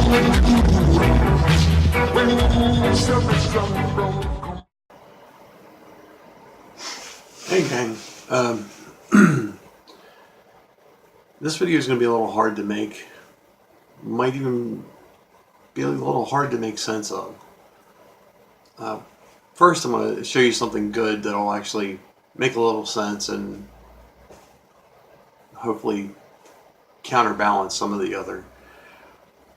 Hey gang, this video is going to be a little hard to make, might even be a little hard to make sense of. First I'm going to show you something good that'll actually make a little sense and hopefully counterbalance some of the other.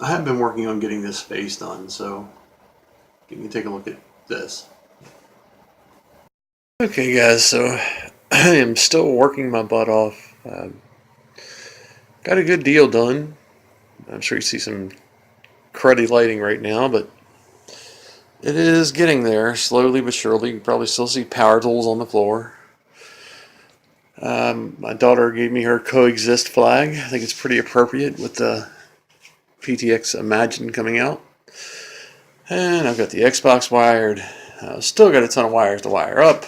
I have been working on getting this face done, so you can take a look at this. Okay guys, so I am still working my butt off. Got a good deal done. I'm sure you see some cruddy lighting right now, but it is getting there, slowly but surely. You can probably still see power tools on the floor. My daughter gave me her Coexist flag. I think it's pretty appropriate with the PTX Imagine coming out. And I've got the Xbox wired. Still got a ton of wires to wire up.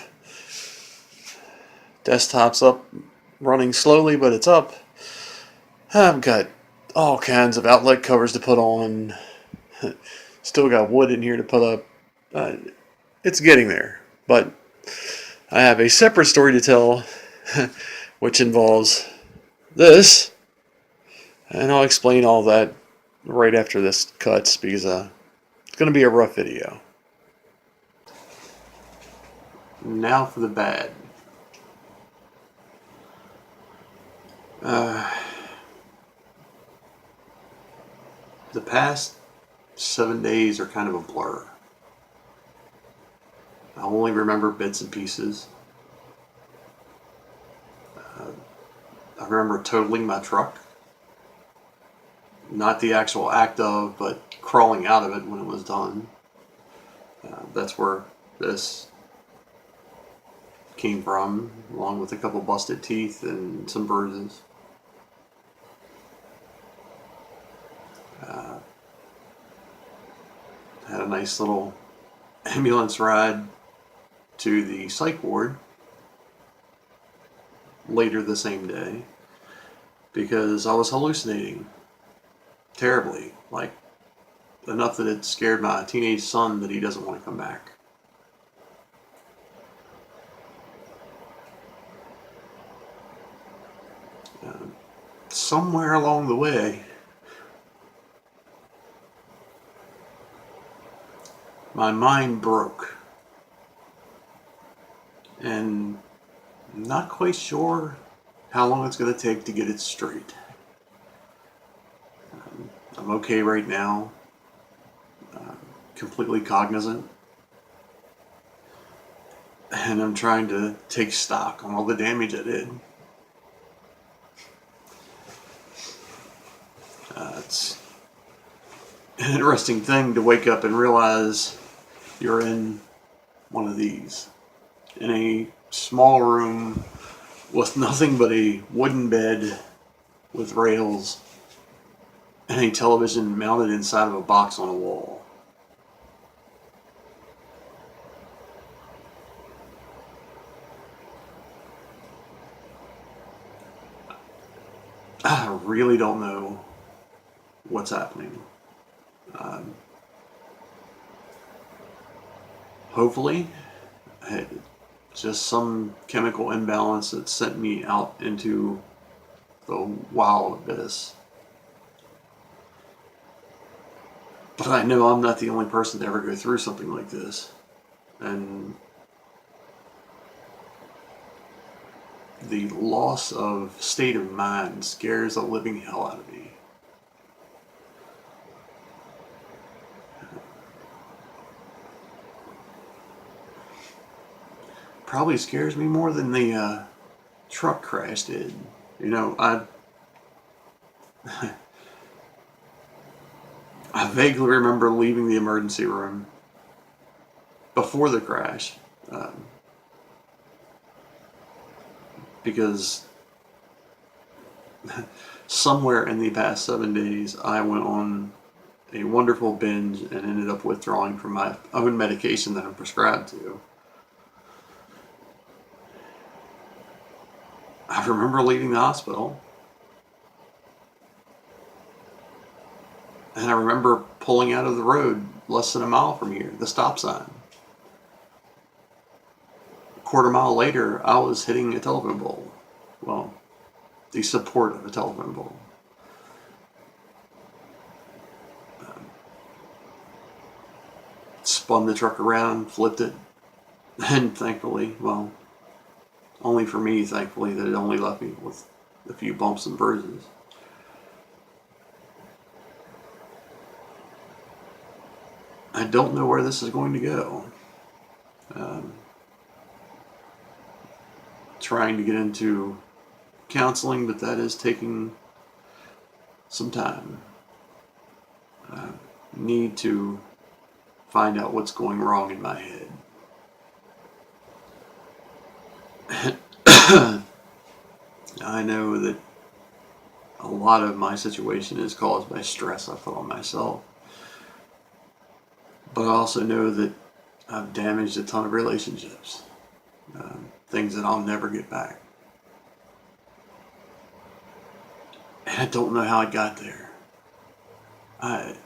Desktop's up, running slowly, but it's up. I've got all kinds of outlet covers to put on. Still got wood in here to put up. It's getting there, but I have a separate story to tell, which involves this, and I'll explain all that right after this cuts, because it's going to be a rough video. Now for the bad. The past 7 days are kind of a blur. I only remember bits and pieces. I remember totaling my truck. Not the actual act of, but crawling out of it when it was done. That's where this came from, along with a couple busted teeth and some bruises. Had a nice little ambulance ride to the psych ward later the same day because I was hallucinating terribly, like enough that it scared my teenage son that he doesn't want to come back. Somewhere along the way, my mind broke, and I'm not quite sure how long it's going to take to get it straight. I'm okay right now, completely cognizant, and I'm trying to take stock on all the damage I did. It's an interesting thing to wake up and realize you're in one of these, in a small room with nothing but a wooden bed with rails and a television mounted inside of a box on a wall. I really don't know what's happening. Hopefully, it's just some chemical imbalance that sent me out into the wild abyss. But I know I'm not the only person to ever go through something like this. And the loss of state of mind scares the living hell out of me. Probably scares me more than the truck crash did. You know, I vaguely remember leaving the emergency room before the crash, because somewhere in the past 7 days I went on a wonderful binge and ended up withdrawing from my own medication that I'm prescribed to. I remember leaving the hospital And I remember pulling out of the road less than a mile from here, the stop sign. A quarter mile later, I was hitting a telephone pole. Well, the support of a telephone pole. Spun the truck around, flipped it, and thankfully, well, only for me, thankfully, that it only left me with a few bumps and bruises. I don't know where this is going to go. Um, Trying to get into counseling, but that is taking some time. I need to find out what's going wrong in my head. I know that a lot of my situation is caused by stress I put on myself. But I also know that I've damaged a ton of relationships, things that I'll never get back. And I don't know how I got there. I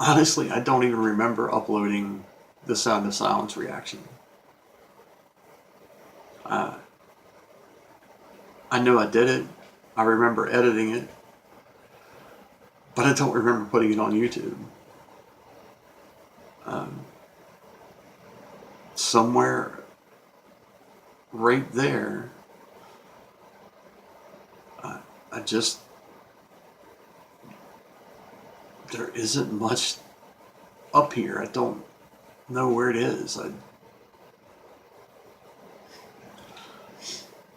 honestly, I don't even remember uploading the Sound of Silence reaction. Uh, I know I did it. I remember editing it, but I don't remember putting it on YouTube. Somewhere right there, I just, there isn't much up here. I don't know where it is.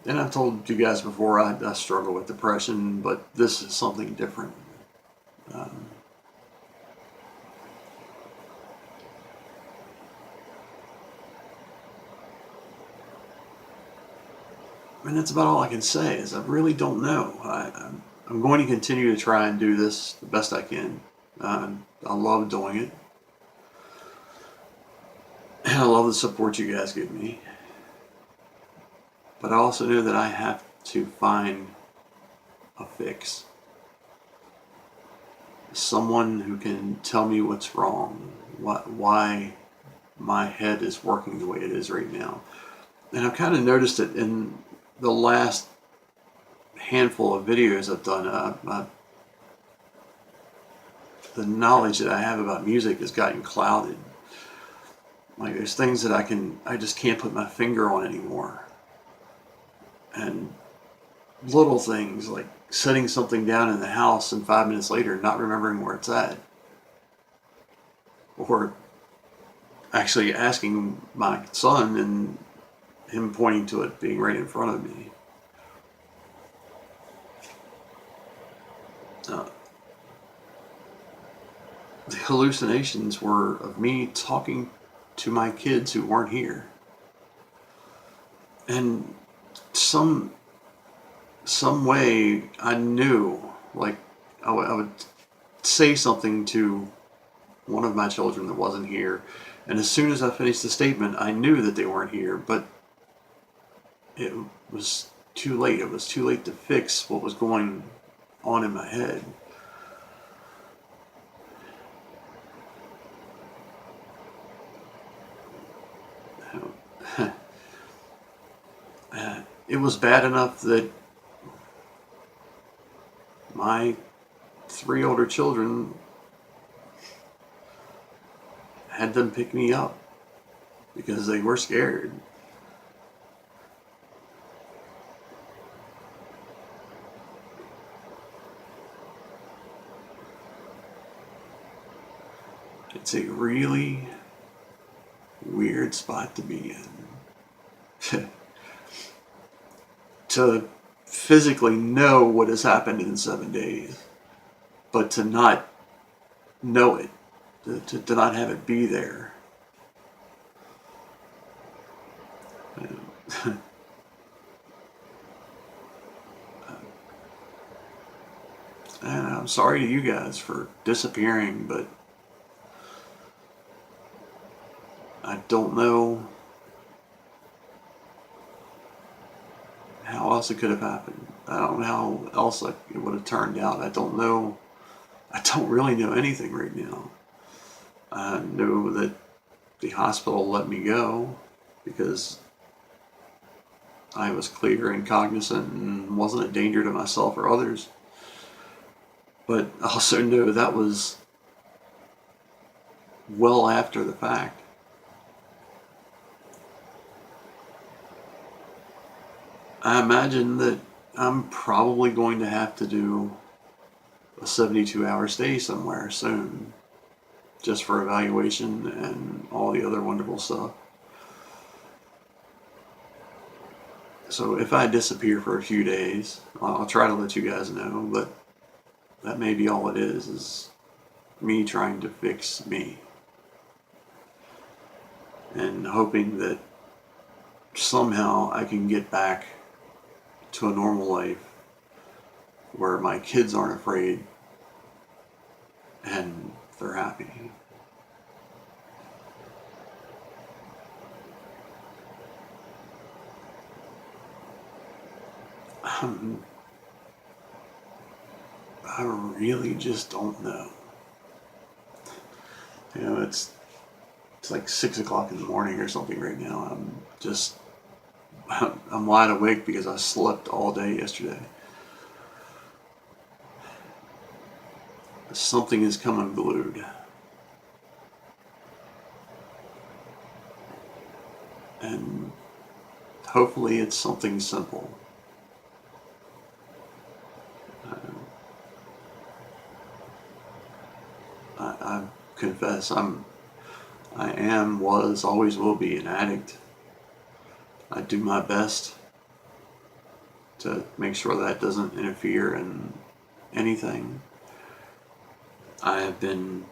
And I've told you guys before, I struggle with depression, but this is something different. Um, and that's about all I can say, is I really don't know. I'm going to continue to try and do this the best I can. I love doing it. And I love the support you guys give me. But I also know that I have to find a fix. Someone who can tell me what's wrong, why my head is working the way it is right now. And I've kind of noticed it in the last handful of videos I've done. The knowledge that I have about music has gotten clouded. Like, there's things that I just can't put my finger on anymore. And little things like setting something down in the house and 5 minutes later not remembering where it's at. Or actually asking my son and him pointing to it being right in front of me. Uh, the hallucinations were of me talking to my kids who weren't here. And some way I knew, like, I would say something to one of my children that wasn't here, and as soon as I finished the statement, I knew that they weren't here, but it was too late. It was too late to fix what was going on in my head. It was bad enough that my 3 older children had them pick me up because they were scared. It's a really weird spot to be in. To physically know what has happened in 7 days, but to not know it, to not have it be there. And I'm sorry to you guys for disappearing, but I don't know how else it could have happened. I don't know how else it would have turned out. I don't know I don't really know anything right now. I know that the hospital let me go because I was clear and cognizant and wasn't a danger to myself or others. But I also know that was well after the fact. I imagine that I'm probably going to have to do a 72-hour stay somewhere soon, just for evaluation and all the other wonderful stuff. So if I disappear for a few days, I'll try to let you guys know, but that may be all it is me trying to fix me. And hoping that somehow I can get back to a normal life where my kids aren't afraid and they're happy. I really just don't know. You know, it's like 6 o'clock in the morning or something right now. I'm wide awake because I slept all day yesterday. Something is come unglued. And hopefully it's something simple. I confess I am, was, always will be an addict. I do my best to make sure that doesn't interfere in anything. I have been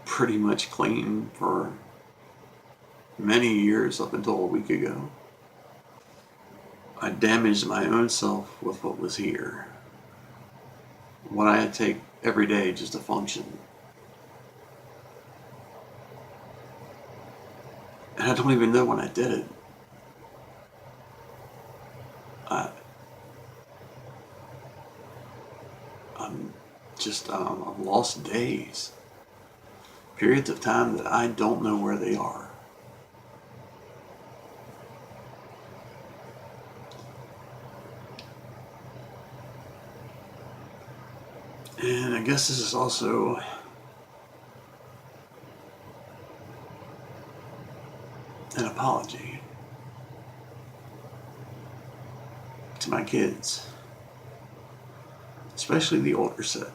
pretty much clean for many years up until a week ago. I damaged my own self with what was here. What I take every day just to function. And I don't even know when I did it. I've lost days, periods of time that I don't know where they are. And I guess this is also an apology to my kids, especially the older set.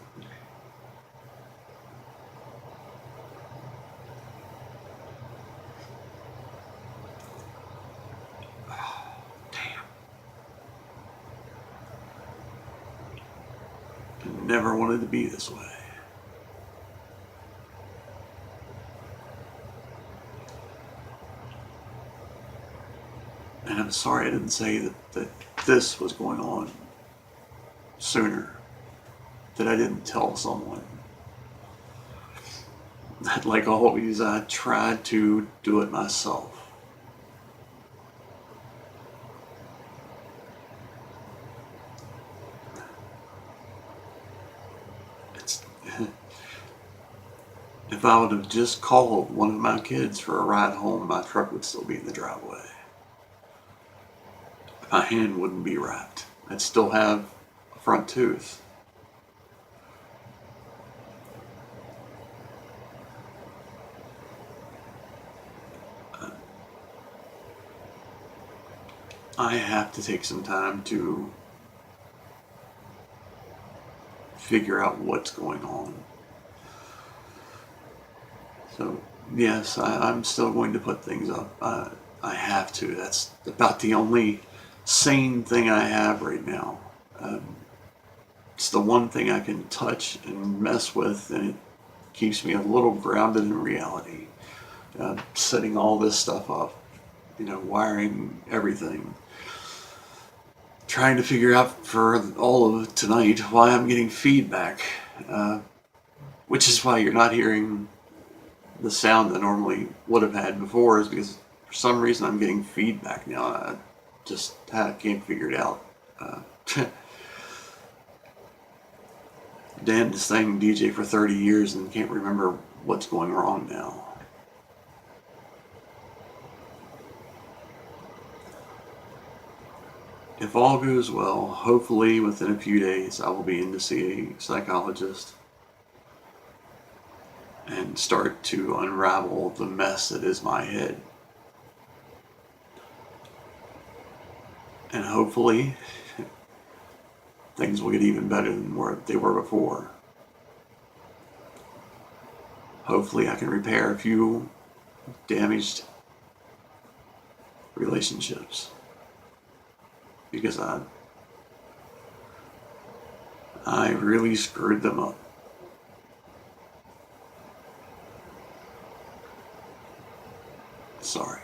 I never wanted to be this way. And I'm sorry I didn't say that this was going on sooner, that I didn't tell someone. That, like always, I tried to do it myself. It's, if I would have just called one of my kids for a ride home, my truck would still be in the driveway. My hand wouldn't be wrapped. I'd still have a front tooth. I have to take some time to figure out what's going on. So, yes, I'm still going to put things up. I have to. That's about the only sane thing I have right now. It's the one thing I can touch and mess with, and it keeps me a little grounded in reality. Setting all this stuff up, wiring everything. Trying to figure out for all of tonight why I'm getting feedback, which is why you're not hearing the sound I normally would have had before, is because for some reason I'm getting feedback now. I can't figure it out. Damnedest thing, DJ for 30 years and can't remember what's going wrong now. If all goes well, hopefully within a few days I will be in to see a psychologist and start to unravel the mess that is my head. And hopefully things will get even better than where they were before. Hopefully I can repair a few damaged relationships. Because I really screwed them up. Sorry.